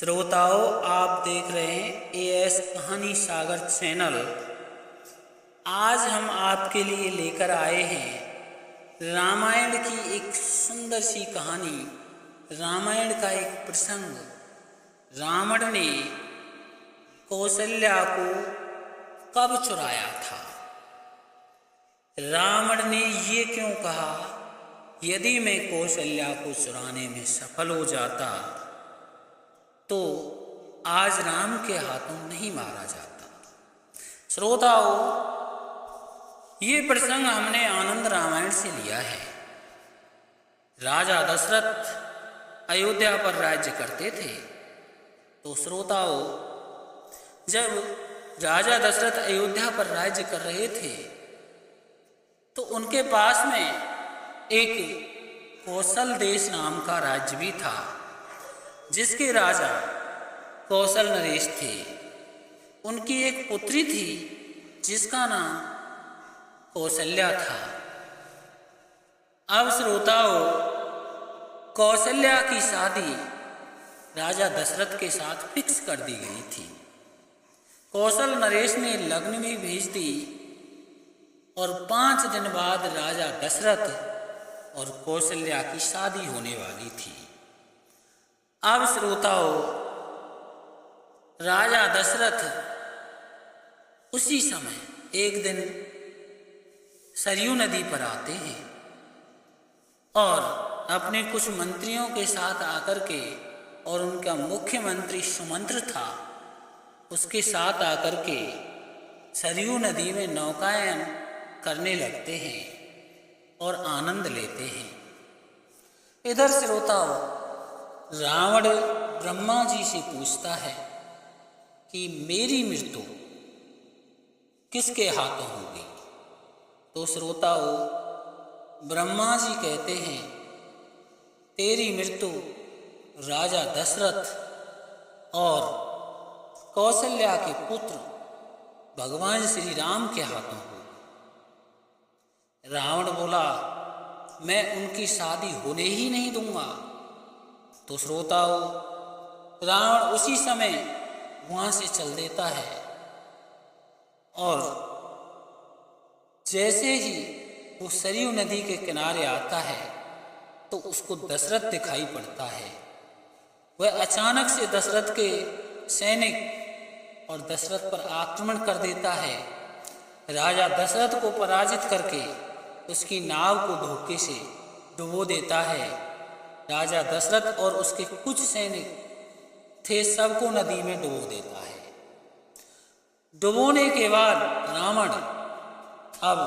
श्रोताओं, आप देख रहे हैं एएस कहानी सागर चैनल। आज हम आपके लिए लेकर आए हैं रामायण की एक सुंदर सी कहानी। रामायण का एक प्रसंग। रावण ने कौशल्या को कब चुराया था? रावण ने ये क्यों कहा, यदि मैं कौशल्या को चुराने में सफल हो जाता तो आज राम के हाथों नहीं मारा जाता। श्रोताओं, ये प्रसंग हमने आनंद रामायण से लिया है। राजा दशरथ अयोध्या पर राज्य करते थे। तो श्रोताओं, जब राजा दशरथ अयोध्या पर राज्य कर रहे थे तो उनके पास में एक कौशल देश नाम का राज्य भी था, जिसके राजा कौशल नरेश थे। उनकी एक पुत्री थी जिसका नाम कौशल्या था। अब श्रोताओं, कौशल्या की शादी राजा दशरथ के साथ फिक्स कर दी गई थी। कौशल नरेश ने लग्न भी भेज दी और 5 दिन बाद राजा दशरथ और कौशल्या की शादी होने वाली थी। अब श्रोताओं, राजा दशरथ उसी समय एक दिन सरयू नदी पर आते हैं और अपने कुछ मंत्रियों के साथ आकर के, और उनका मुख्यमंत्री सुमंत्र था, उसके साथ आकर के सरयू नदी में नौकायन करने लगते हैं और आनंद लेते हैं। इधर श्रोताओं, रावण ब्रह्मा जी से पूछता है कि मेरी मृत्यु किसके हाथों होगी? तो श्रोताओं, ब्रह्मा जी कहते हैं तेरी मृत्यु राजा दशरथ और कौशल्या के पुत्र भगवान श्री राम के हाथों होगी। रावण बोला, मैं उनकी शादी होने ही नहीं दूंगा। तो श्रोताओं, रावण उसी समय वहाँ से चल देता है और जैसे ही वो सरयू नदी के किनारे आता है तो उसको दशरथ दिखाई पड़ता है। वह अचानक से दशरथ के सैनिक और दशरथ पर आक्रमण कर देता है। राजा दशरथ को पराजित करके उसकी नाव को धोखे से डुबो देता है। राजा दशरथ और उसके कुछ सैनिक थे, सबको नदी में डुबो देता है। डुबोने के बाद रावण अब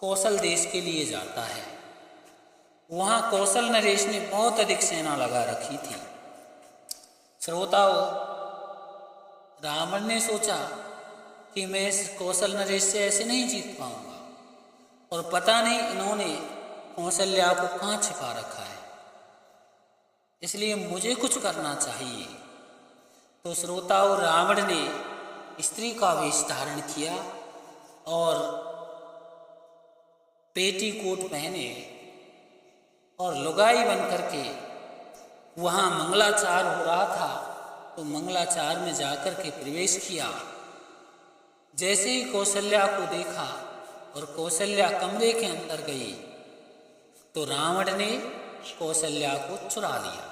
कौशल देश के लिए जाता है। वहाँ कौशल नरेश ने बहुत अधिक सेना लगा रखी थी। श्रोताओं, रावण ने सोचा कि मैं इस कौशल नरेश से ऐसे नहीं जीत पाऊंगा, और पता नहीं इन्होंने कौशल्या को कहाँ छिपा रखा है, इसलिए मुझे कुछ करना चाहिए। तो श्रोताओं, रावण ने स्त्री का वेश धारण किया और पेटीकोट पहने और लुगाई बन करके वहाँ मंगलाचार हो रहा था तो मंगलाचार में जाकर के प्रवेश किया। जैसे ही कौशल्या को देखा और कौशल्या कमरे के अंदर गई तो रावण ने कौशल्या को चुरा लिया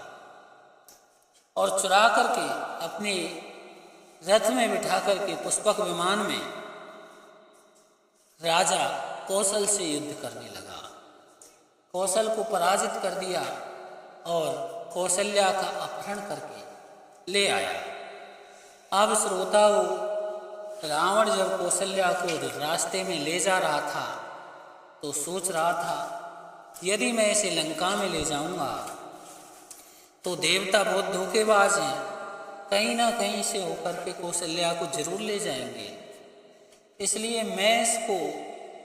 और चुरा करके अपने रथ में बिठा करके पुष्पक विमान में राजा कौशल से युद्ध करने लगा। कौशल को पराजित कर दिया और कौशल्या का अपहरण करके ले आया। अब श्रोताओं, रावण जब कौशल्या को रास्ते में ले जा रहा था तो सोच रहा था, यदि मैं इसे लंका में ले जाऊंगा तो देवता बहुत धोखेबाज हैं, कहीं ना कहीं से होकर के कौशल्या को जरूर ले जाएंगे। इसलिए मैं इसको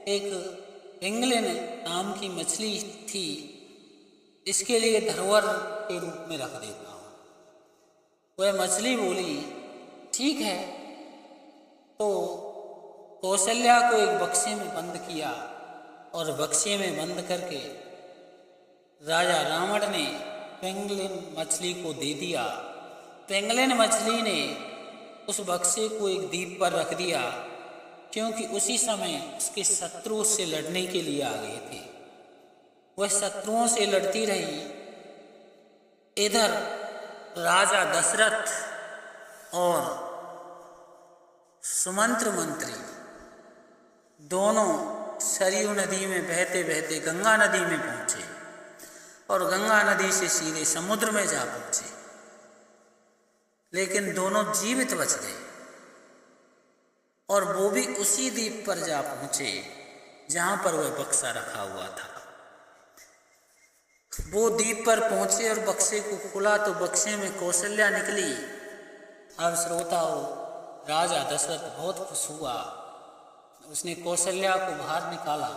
एक पिंगलिन नाम की मछली थी, इसके लिए धरोहर के रूप में रख देता हूँ। वह मछली बोली, ठीक है। तो कौशल्या को एक बक्से में बंद किया और बक्से में बंद करके राजा रावण ने पिंगलिन मछली को दे दिया पेंगलिन मछली ने उस बक्से को एक द्वीप पर रख दिया, क्योंकि उसी समय उसके शत्रु उससे लड़ने के लिए आ गए थे। वह शत्रुओं से लड़ती रही। इधर राजा दशरथ और सुमंत्र मंत्री दोनों सरयू नदी में बहते बहते गंगा नदी में पहुंचे और गंगा नदी से सीधे समुद्र में जा पहुंचे, लेकिन दोनों जीवित बच गए और वो भी उसी द्वीप पर जा पहुंचे जहां पर वह बक्सा रखा हुआ था। वो द्वीप पर पहुंचे और बक्से को खोला तो बक्से में कौशल्या निकली। अब श्रोताओं, राजा दशरथ बहुत खुश हुआ। उसने कौशल्या को बाहर निकाला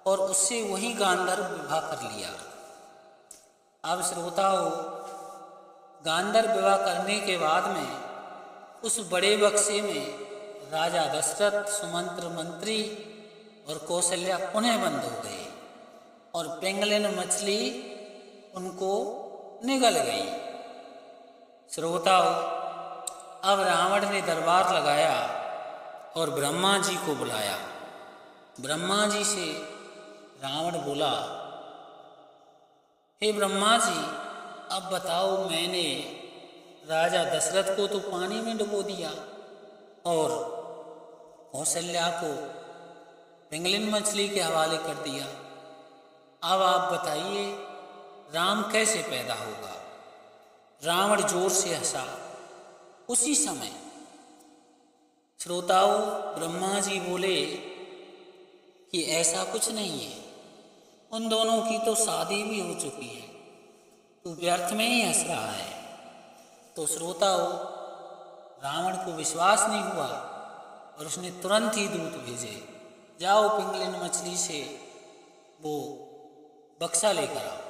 और उससे वही गांधर्व विवाह कर लिया। अब श्रोताओं, गांधर्व विवाह करने के बाद में उस बड़े बक्से में राजा दशरथ, सुमंत्र मंत्री और कौशल्या पुनः बंद हो गए और पेंगलिन मछली उनको निगल गई। श्रोताओं, अब रावण ने दरबार लगाया और ब्रह्मा जी को बुलाया। ब्रह्मा जी से रावण बोला, हे ब्रह्मा जी, अब बताओ, मैंने राजा दशरथ को तो पानी में डुबो दिया और कौशल्या को पेंगलिन मछली के हवाले कर दिया। अब आप बताइए, राम कैसे पैदा होगा? रावण जोर से हंसा। उसी समय श्रोताओं, ब्रह्मा जी बोले कि ऐसा कुछ नहीं है, उन दोनों की तो शादी भी हो चुकी है, तू व्यर्थ में ही हंस रहा है। तो श्रोताओं, रावण को विश्वास नहीं हुआ और उसने तुरंत ही दूत भेजे, जाओ पेंगलिन मछली से वो बक्सा लेकर आओ।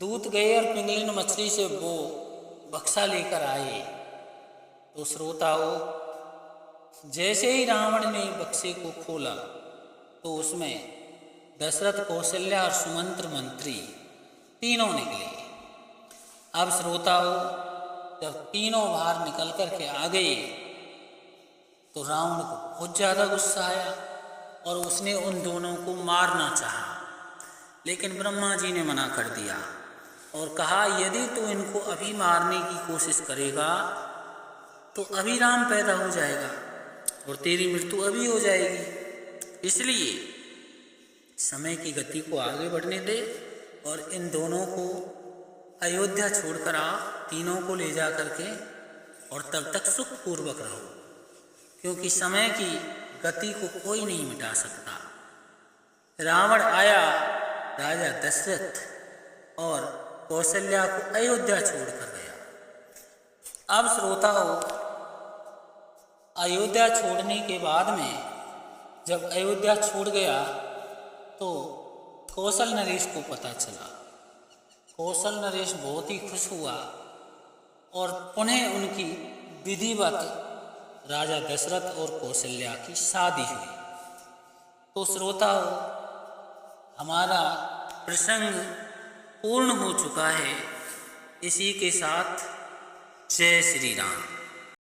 दूत गए और पेंगलिन मछली से वो बक्सा लेकर आए। तो श्रोताओं, जैसे ही रावण ने बक्से को खोला तो उसमें दशरथ, कौशल्या और सुमंत्र मंत्री तीनों निकले। अब श्रोताओं, जब तीनों बाहर निकल कर के आ गए तो रावण को बहुत ज़्यादा गुस्सा आया और उसने उन दोनों को मारना चाहा, लेकिन ब्रह्मा जी ने मना कर दिया और कहा, यदि तू इनको अभी मारने की कोशिश करेगा तो अभी राम पैदा हो जाएगा और तेरी मृत्यु अभी हो जाएगी। इसलिए समय की गति को आगे बढ़ने दे और इन दोनों को अयोध्या छोड़कर आ, तीनों को ले जा करके, और तब तक सुखपूर्वक रहो, क्योंकि समय की गति को कोई नहीं मिटा सकता। रावण आया, राजा दशरथ और कौशल्या को अयोध्या छोड़कर गया। अब श्रोताओं, अयोध्या छोड़ने के बाद में जब अयोध्या छोड़ गया तो कौशल नरेश को पता चला। कौशल नरेश बहुत ही खुश हुआ और पुनः उनकी विधिवत राजा दशरथ और कौशल्या की शादी हुई। तो श्रोताओं, हमारा प्रसंग पूर्ण हो चुका है। इसी के साथ जय श्री राम।